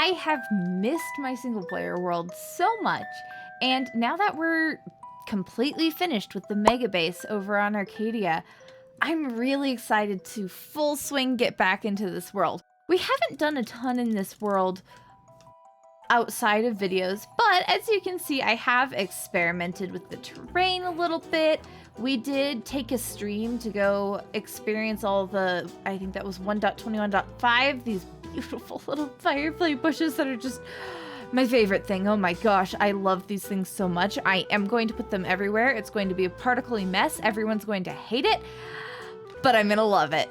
I have missed my single player world so much, and now that we're completely finished with the megabase over on Arcadia, I'm really excited to full swing get back into this world. We haven't done a ton in this world outside of videos, but as you can see, I have experimented with the terrain a little bit. We did take a stream to go experience all the, I think that was 1.21.5, these beautiful little firefly bushes that are just my favorite thing. Oh my gosh, I love these things so much. I am going to put them everywhere. It's going to be a particle-y mess. Everyone's going to hate it, but I'm gonna love it.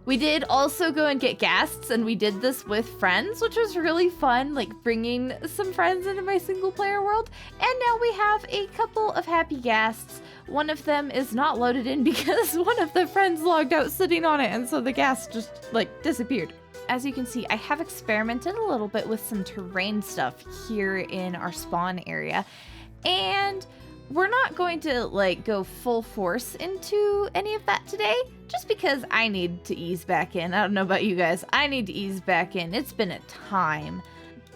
We did also go and get guests, and we did this with friends, which was really fun, like bringing some friends into my single player world. And now we have a couple of happy guests. One of them is not loaded in because one of the friends logged out sitting on it, and so the guest just like disappeared. As you can see, I have experimented a little bit with some terrain stuff here in our spawn area, and we're not going to like go full force into any of that today, just because I need to ease back in. I don't know about you guys, I need to ease back in. It's been a time.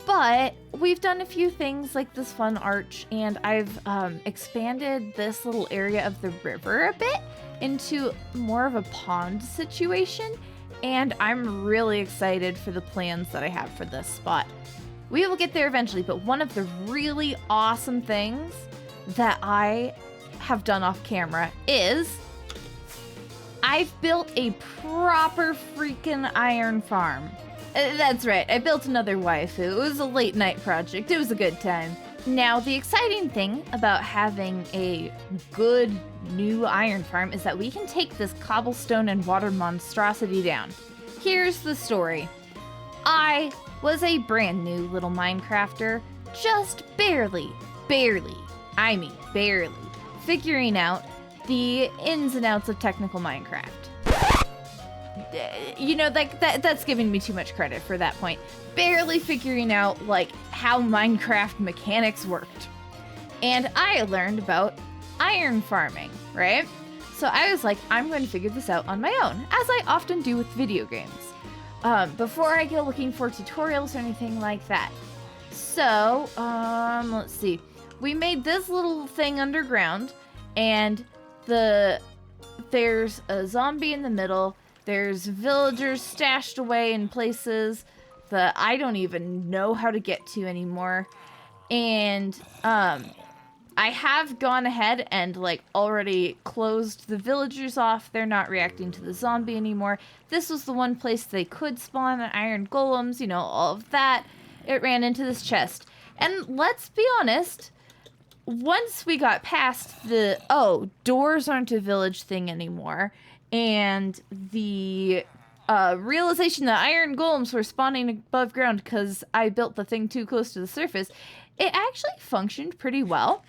But we've done a few things like this fun arch, and I've expanded this little area of the river a bit into more of a pond situation, and I'm really excited for the plans that I have for this spot. We will get there eventually, but one of the really awesome things that I have done off camera is I've built a proper freaking iron farm. That's right, I built another waifu. It was a late night project. It was a good time. Now, the exciting thing about having a good new iron farm is that we can take this cobblestone and water monstrosity down. Here's the story. I was a brand new little Minecrafter, just barely, I mean barely, figuring out the ins and outs of technical Minecraft. You know, that's giving me too much credit for that point. Barely figuring out like how Minecraft mechanics worked. And I learned about iron farming, right? So I was like, I'm going to figure this out on my own, as I often do with video games, before I go looking for tutorials or anything like that. So, let's see. We made this little thing underground, and there's a zombie in the middle. There's villagers stashed away in places that I don't even know how to get to anymore. And I have gone ahead and like already closed the villagers off. They're not reacting to the zombie anymore. This was the one place they could spawn iron golems, you know, all of that. It ran into this chest. And let's be honest, once we got past the, doors aren't a village thing anymore, and the realization that iron golems were spawning above ground because I built the thing too close to the surface, it actually functioned pretty well.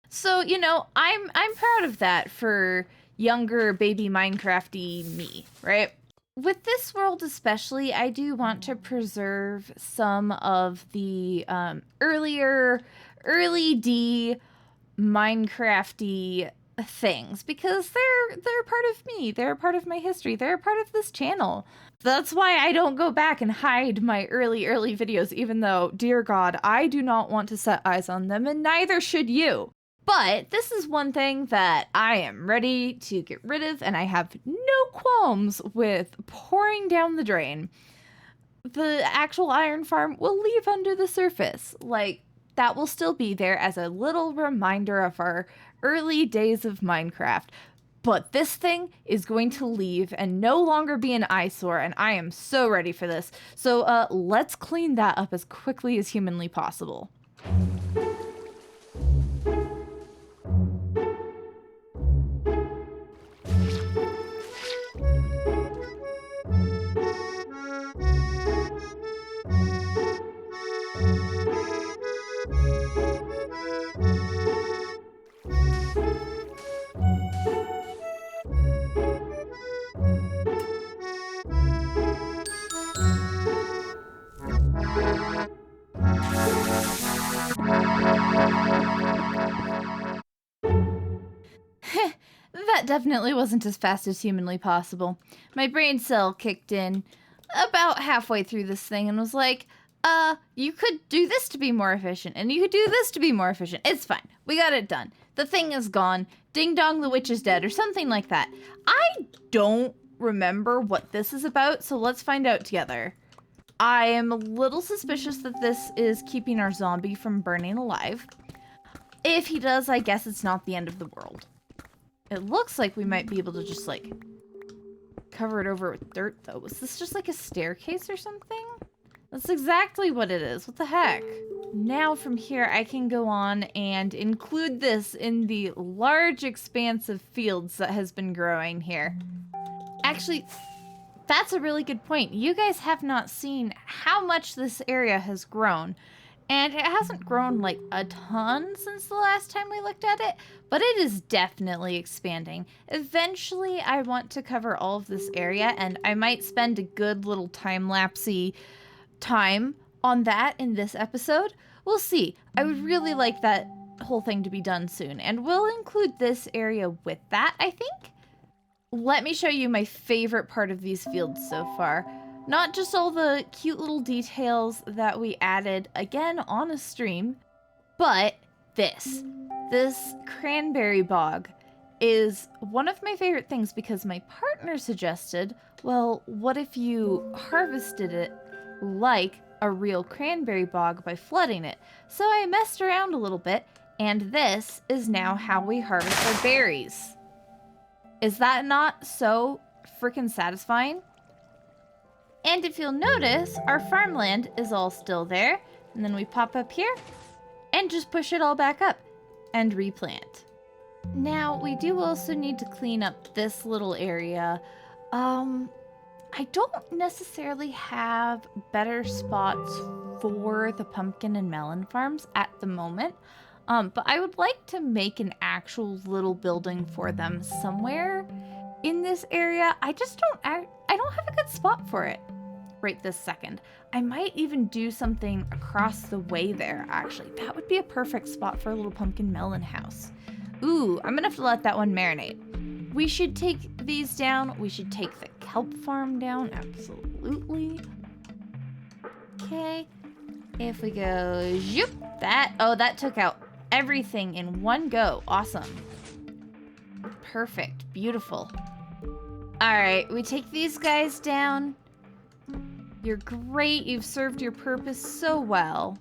So, you know, I'm proud of that for younger baby Minecrafty me, right? With this world especially, I do want to preserve some of the early D Minecrafty things, because they're part of me, they're a part of my history, they're a part of this channel. That's why I don't go back and hide my early videos, even though, dear God, I do not want to set eyes on them, and neither should you. But this is one thing that I am ready to get rid of, and I have no qualms with pouring down the drain. The actual iron farm will leave under the surface. Like, that will still be there as a little reminder of our early days of Minecraft. But this thing is going to leave and no longer be an eyesore, and I am so ready for this. So let's clean that up as quickly as humanly possible. That definitely wasn't as fast as humanly possible. My brain cell kicked in about halfway through this thing and was like, You could do this to be more efficient, and you could do this to be more efficient. It's fine. We got it done. The thing is gone. Ding dong, the witch is dead, or something like that. I don't remember what this is about, so let's find out together. I am a little suspicious that this is keeping our zombie from burning alive. If he does, I guess it's not the end of the world. It looks like we might be able to just, like, cover it over with dirt, though. Was this just, like, a staircase or something? That's exactly what it is. What the heck? Now from here, I can go on and include this in the large expanse of fields that has been growing here. Actually, that's a really good point. You guys have not seen how much this area has grown. And it hasn't grown like a ton since the last time we looked at it, but it is definitely expanding. Eventually, I want to cover all of this area, and I might spend a good little time-lapsey time on that in this episode. We'll see. I would really like that whole thing to be done soon, and we'll include this area with that, I think. Let me show you my favorite part of these fields so far. Not just all the cute little details that we added again on a stream, but this. This cranberry bog is one of my favorite things because my partner suggested, well, what if you harvested it like a real cranberry bog by flooding it? So I messed around a little bit, and this is now how we harvest our berries. Is that not so freaking satisfying? And if you'll notice, our farmland is all still there. And then we pop up here and just push it all back up and replant. Now, we do also need to clean up this little area. I don't necessarily have better spots for the pumpkin and melon farms at the moment. But I would like to make an actual little building for them somewhere in this area. I don't have a good spot for it right this second. I might even do something across the way there, actually. That would be a perfect spot for a little pumpkin melon house. Ooh, I'm gonna have to let that one marinate. We should take these down. We should take the kelp farm down, absolutely. Okay, if we go, zoop, that took out everything in one go. Awesome. Perfect, beautiful. All right, we take these guys down. You're great. You've served your purpose so well.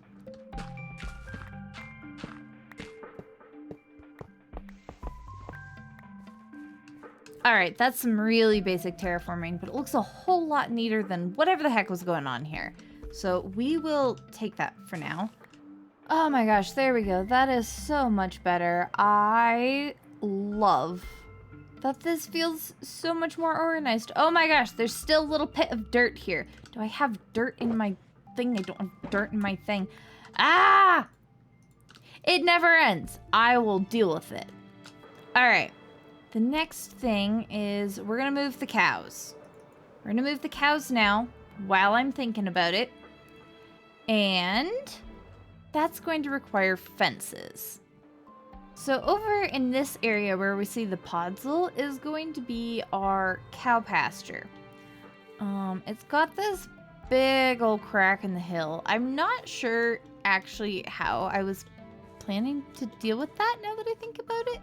All right, that's some really basic terraforming, but it looks a whole lot neater than whatever the heck was going on here. So we will take that for now. Oh my gosh, there we go. That is so much better. I love that this feels so much more organized. Oh my gosh, there's still a little pit of dirt here. Do I have dirt in my thing? I don't have dirt in my thing. Ah! It never ends. I will deal with it. All right. The next thing is we're gonna move the cows. We're gonna move the cows now while I'm thinking about it. And that's going to require fences. So over in this area where we see the podzol is going to be our cow pasture. It's got this big old crack in the hill. I'm not sure actually how I was planning to deal with that now that I think about it.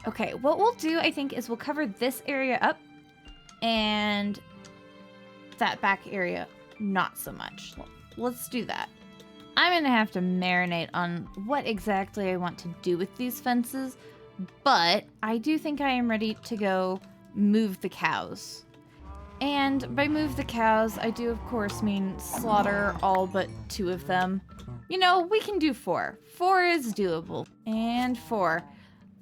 Okay, what we'll do, I think, is we'll cover this area up and that back area not so much. Let's do that. I'm gonna have to marinate on what exactly I want to do with these fences, but I do think I am ready to go move the cows. And by move the cows, I do of course mean slaughter all but 2 of them. You know, we can do 4. 4 is doable. And 4.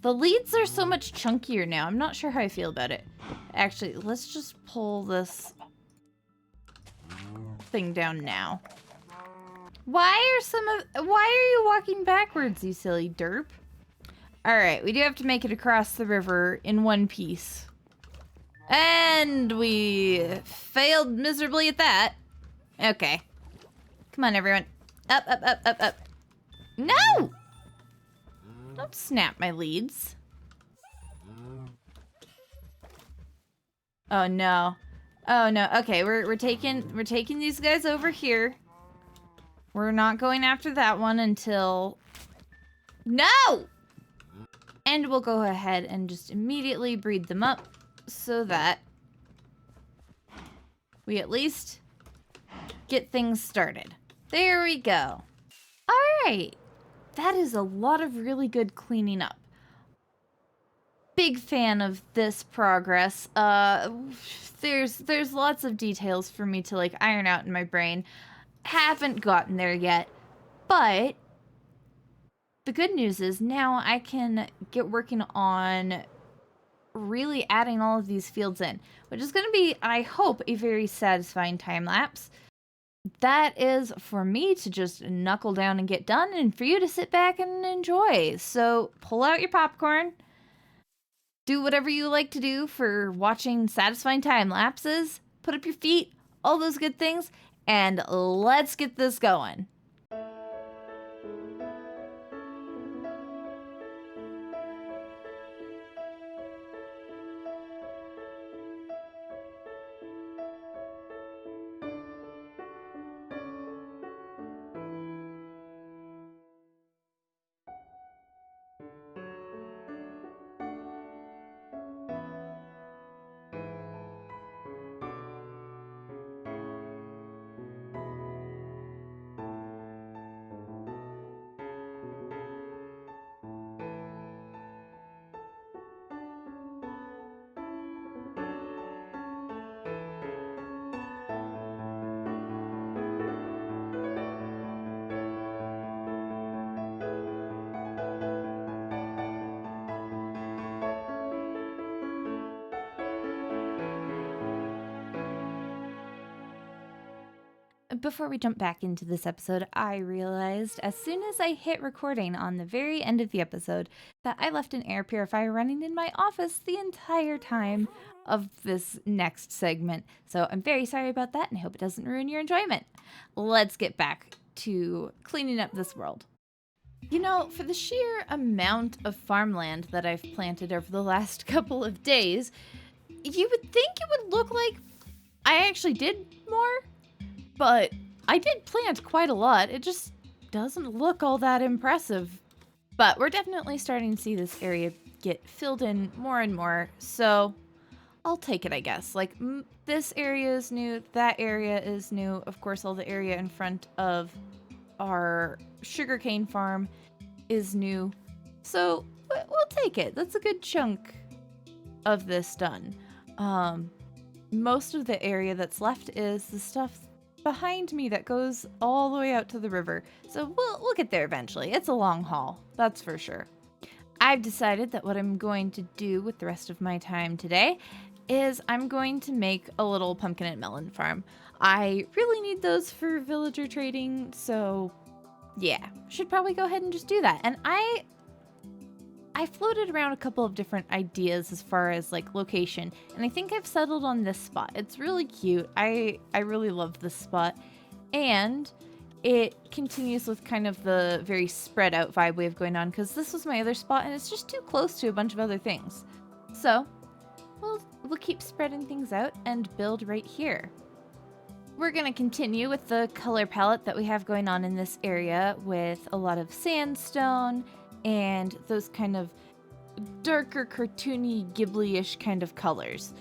The leads are so much chunkier now. I'm not sure how I feel about it. Actually, let's just pull this thing down now. Why are you walking backwards, you silly derp? Alright, we do have to make it across the river in one piece. And we failed miserably at that. Okay. Come on, everyone. Up, up, up, up, up. No! Don't snap my leads. Oh no. Oh no. Okay, we're taking these guys over here. We're not going after that one until... No! And we'll go ahead and just immediately breed them up so that we at least get things started. There we go. All right. That is a lot of really good cleaning up. Big fan of this progress. There's lots of details for me to like iron out in my brain. Haven't gotten there yet, but the good news is now I can get working on really adding all of these fields in, which is going to be, I hope, a very satisfying time lapse. That is for me to just knuckle down and get done, and for you to sit back and enjoy. So pull out your popcorn, do whatever you like to do for watching satisfying time lapses, put up your feet, all those good things, and let's get this going. Before we jump back into this episode, I realized as soon as I hit recording on the very end of the episode that I left an air purifier running in my office the entire time of this next segment. So I'm very sorry about that, and I hope it doesn't ruin your enjoyment. Let's get back to cleaning up this world. You know, for the sheer amount of farmland that I've planted over the last couple of days, you would think it would look like I actually did more. But I did plant quite a lot. It just doesn't look all that impressive. But we're definitely starting to see this area get filled in more and more. So I'll take it, I guess. Like, this area is new. That area is new. Of course, all the area in front of our sugarcane farm is new. So we'll take it. That's a good chunk of this done. Most of the area that's left is the stuff behind me that goes all the way out to the river. So we'll get there eventually. It's a long haul, that's for sure. I've decided that what I'm going to do with the rest of my time today is I'm going to make a little pumpkin and melon farm. I really need those for villager trading, so yeah, should probably go ahead and just do that. And I floated around a couple of different ideas as far as like location, and I think I've settled on this spot. It's really cute. I really love this spot, and it continues with kind of the very spread out vibe we have going on, because this was my other spot and it's just too close to a bunch of other things. So we'll keep spreading things out and build right here. We're going to continue with the color palette that we have going on in this area, with a lot of sandstone and those kind of darker, cartoony, Ghibli-ish kind of colors.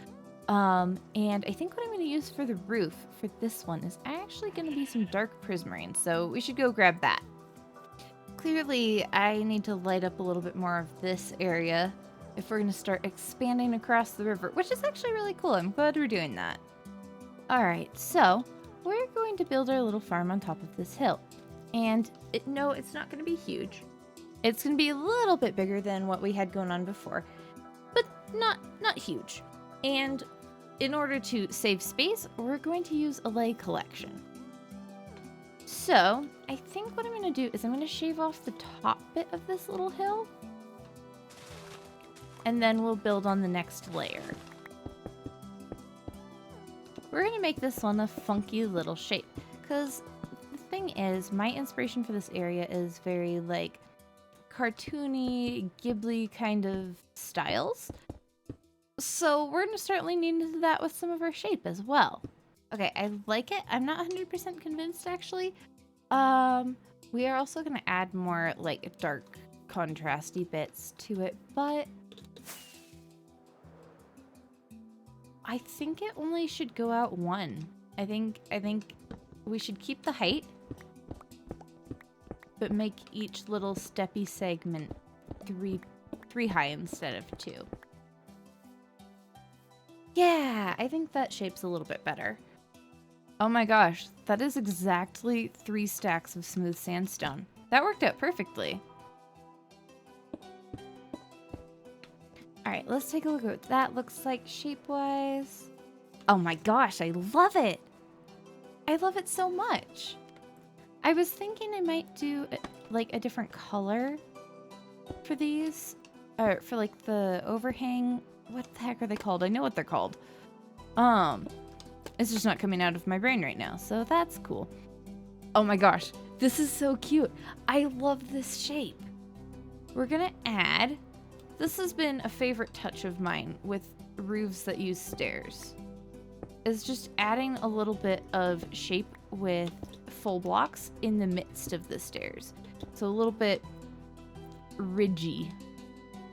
And I think what I'm going to use for the roof for this one is actually going to be some dark prismarine, so we should go grab that. Clearly, I need to light up a little bit more of this area if we're going to start expanding across the river, which is actually really cool. I'm glad we're doing that. Alright, so we're going to build our little farm on top of this hill. And no, it's not going to be huge. It's going to be a little bit bigger than what we had going on before, but not huge. And in order to save space, we're going to use a lay collection. So I think what I'm going to do is I'm going to shave off the top bit of this little hill, and then we'll build on the next layer. We're going to make this one a funky little shape, because the thing is, my inspiration for this area is very like cartoony, Ghibli kind of styles. So we're going to start leaning into that with some of our shape as well. Okay, I like it. I'm not 100% convinced actually, We are also gonna add more like dark contrasty bits to it, but I think it only should go out one. I think we should keep the height, but make each little steppy segment three high instead of 2. Yeah, I think that shape's a little bit better. Oh my gosh, that is exactly 3 stacks of smooth sandstone. That worked out perfectly. All right, let's take a look at what that looks like shape-wise. Oh my gosh, I love it. I love it so much. I was thinking I might do like a different color for these, or for like the overhang. What the heck are they called? I know what they're called. It's just not coming out of my brain right now, so that's cool. Oh my gosh, this is so cute. I love this shape. We're gonna add, this has been a favorite touch of mine with roofs that use stairs, is just adding a little bit of shape with full blocks in the midst of the stairs. So a little bit ridgy.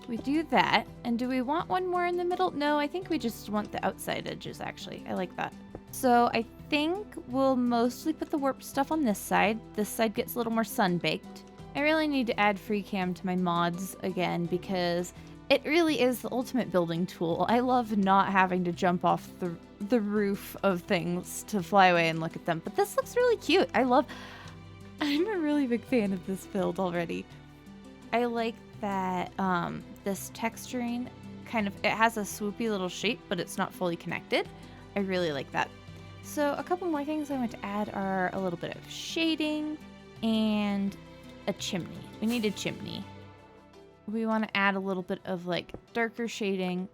We do that, and do we want one more in the middle? No, I think we just want the outside edges, actually. I like that. So I think we'll mostly put the warped stuff on this side. This side gets a little more sun-baked. I really need to add free cam to my mods again because it really is the ultimate building tool. I love not having to jump off the roof of things to fly away and look at them. But this looks really cute. I'm a really big fan of this build already. I like that this texturing it has a swoopy little shape, but it's not fully connected. I really like that. So a couple more things I want to add are a little bit of shading and a chimney. We need a chimney. We want to add a little bit of like darker shading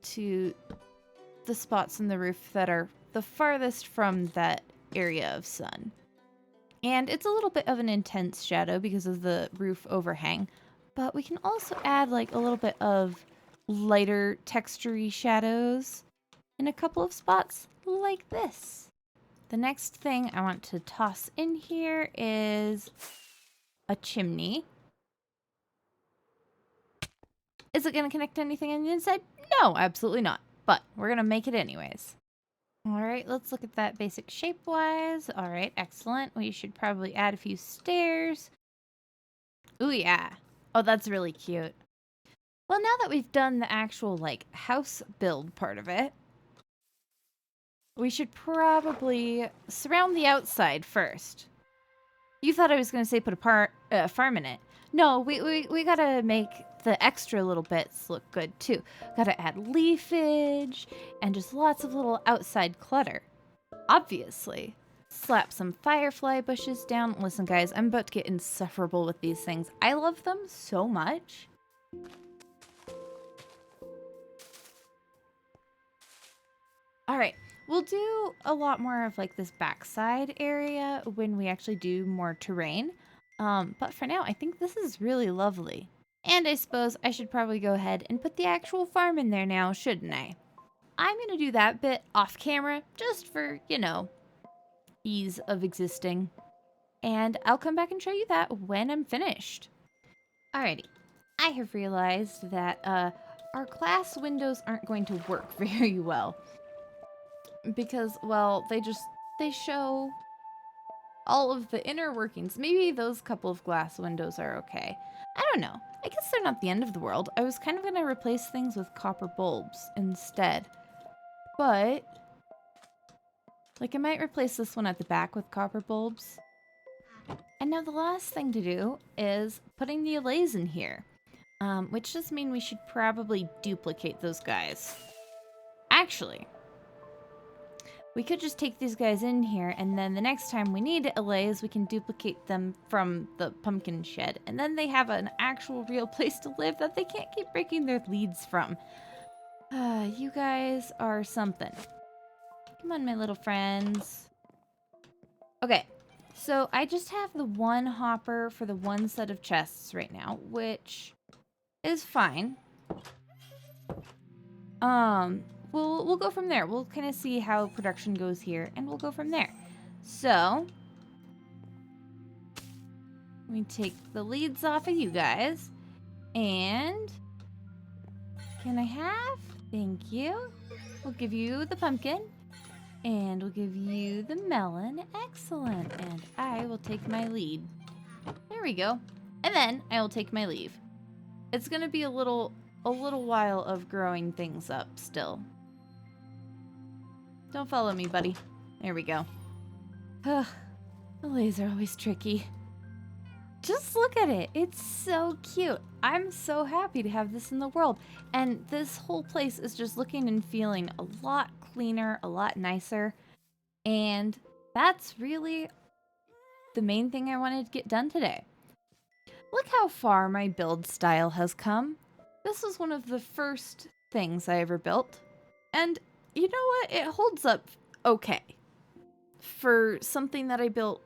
to the spots in the roof that are the farthest from that area of sun. And it's a little bit of an intense shadow because of the roof overhang, but we can also add like a little bit of lighter textury shadows in a couple of spots like this. The next thing I want to toss in here is a chimney. Is it going to connect to anything on the inside? No, absolutely not. But we're going to make it anyways. All right, let's look at that basic shape-wise. All right, excellent. We should probably add a few stairs. Ooh, yeah. Oh, that's really cute. Well, now that we've done the actual, like, house build part of it, we should probably surround the outside first. You thought I was going to say put a farm in it. No, we gotta make the extra little bits look good too. Gotta add leafage and just lots of little outside clutter. Obviously. Slap some firefly bushes down. Listen guys, I'm about to get insufferable with these things. I love them so much. Alright, we'll do a lot more of like this backside area when we actually do more terrain. But for now, I think this is really lovely. And I suppose I should probably go ahead and put the actual farm in there now, shouldn't I? I'm gonna do that bit off camera, just for, you know, ease of existing. And I'll come back and show you that when I'm finished. Alrighty, I have realized that our glass windows aren't going to work very well. Because, well, they show all of the inner workings. Maybe those couple of glass windows are okay. I don't know. I guess they're not the end of the world. I was kind of going to replace things with copper bulbs instead. But, like, I might replace this one at the back with copper bulbs. And now the last thing to do is putting the allays in here. Which does mean we should probably duplicate those guys. Actually, we could just take these guys in here, and then the next time we need allays, we can duplicate them from the pumpkin shed. And then they have an actual real place to live that they can't keep breaking their leads from. You guys are something. Come on, my little friends. Okay, so I just have the one hopper for the one set of chests right now, which is fine. We'll go from there. We'll kind of see how production goes here, and we'll go from there. So, me take the leads off of you guys. And can I have? Thank you. We'll give you the pumpkin. And we'll give you the melon. Excellent. And I will take my lead. There we go. And then I will take my leave. It's gonna be a little while of growing things up still. Don't follow me, buddy. There we go. Ugh, the lays are always tricky. Just look at it. It's so cute. I'm so happy to have this in the world. And this whole place is just looking and feeling a lot cleaner, a lot nicer. And that's really the main thing I wanted to get done today. Look how far my build style has come. This was one of the first things I ever built. And you know what? It holds up okay. For something that I built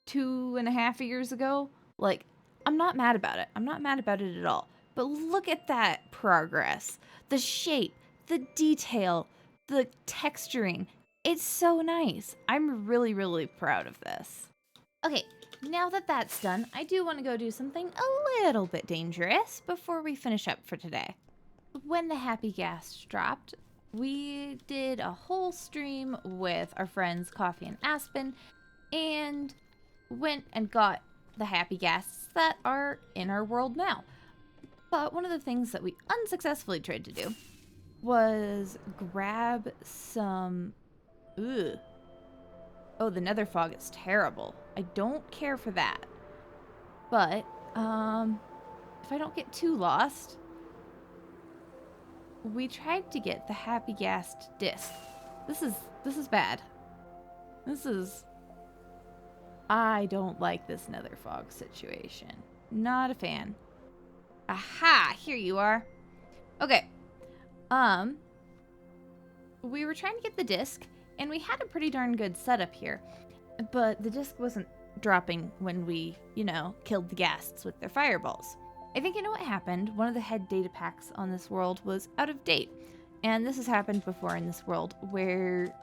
2.5 years ago, like, I'm not mad about it. I'm not mad about it at all. But look at that progress. The shape, the detail, the texturing. It's so nice. I'm really, really proud of this. Okay, now that that's done, I do want to go do something a little bit dangerous before we finish up for today. When the Happy Gas dropped, we did a whole stream with our friends Coffee and Aspen and went and got the Happy Gas that are in our world now. But one of the things that we unsuccessfully tried to do was grab some... Ugh. Oh, the nether fog is terrible. I don't care for that. But, if I don't get too lost... We tried to get the Happy Gas disc. This is bad. I don't like this nether fog situation. Not a fan. Aha! Here you are. Okay. We were trying to get the disc, and we had a pretty darn good setup here. But the disc wasn't dropping when we, killed the ghasts with their fireballs. I think you know what happened. One of the head data packs on this world was out of date. And this has happened before in this world where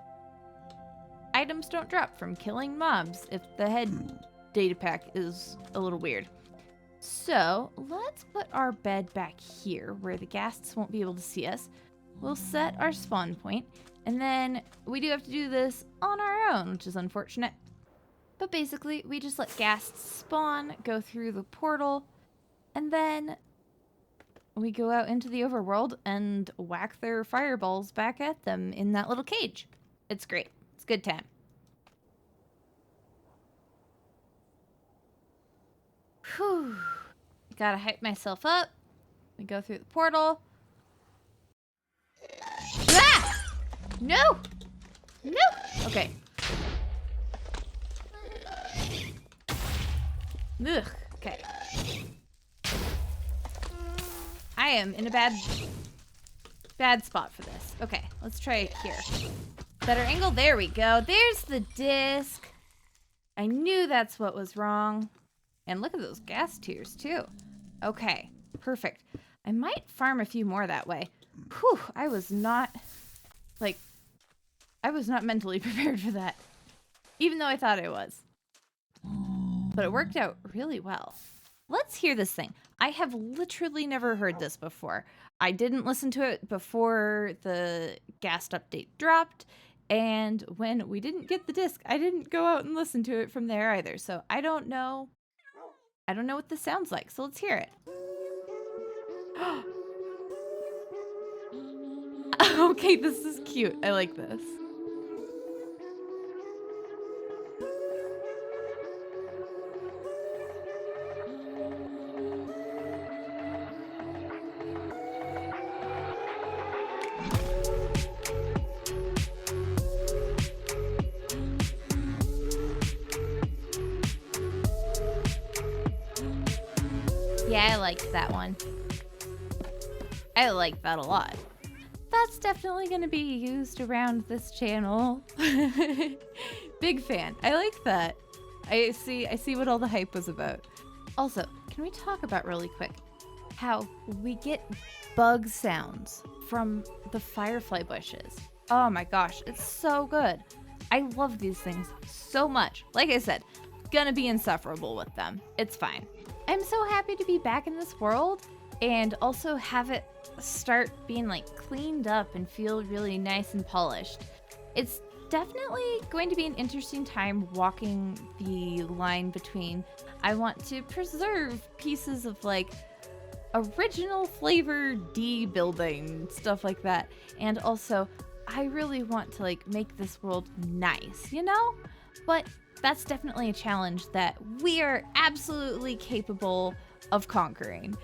items don't drop from killing mobs if the head data pack is a little weird. So let's put our bed back here where the ghasts won't be able to see us. We'll set our spawn point, and then we do have to do this on our own, which is unfortunate. But basically, we just let ghasts spawn, go through the portal, and then we go out into the overworld and whack their fireballs back at them in that little cage. It's great. It's a good time. Whew. Gotta hype myself up. We go through the portal. Ah! No! No! Okay. Ugh. Okay. I am in a bad spot for this. Okay, let's try it here. Better angle. There we go. There's the disc. I knew that's what was wrong. And look at those gas tiers too. Okay, perfect. I might farm a few more that way. Whew, I was not mentally prepared for that. Even though I thought I was. But it worked out really well. Let's hear this thing. I have literally never heard this before. I didn't listen to it before the Ghast update dropped. And when we didn't get the disc, I didn't go out and listen to it from there either. So I don't know what this sounds like. So let's hear it. Okay, this is cute. I like this. Yeah, I liked that one. I like that a lot. That's definitely going to be used around this channel. Big fan. I like that. I see what all the hype was about. Also, can we talk about really quick how we get bug sounds from the firefly bushes? Oh my gosh, it's so good. I love these things so much. Like I said, gonna be insufferable with them. It's fine. I'm so happy to be back in this world and also have it start being like cleaned up and feel really nice and polished. It's definitely going to be an interesting time walking the line between I want to preserve pieces of like original flavor D building, stuff like that, and also I really want to like make this world nice, you know? But that's definitely a challenge that we are absolutely capable of conquering.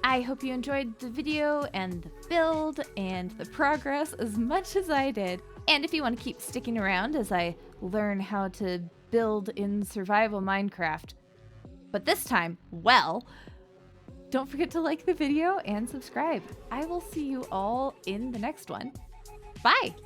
I hope you enjoyed the video and the build and the progress as much as I did. And if you want to keep sticking around as I learn how to build in survival Minecraft, but this time, well, don't forget to like the video and subscribe. I will see you all in the next one. Bye!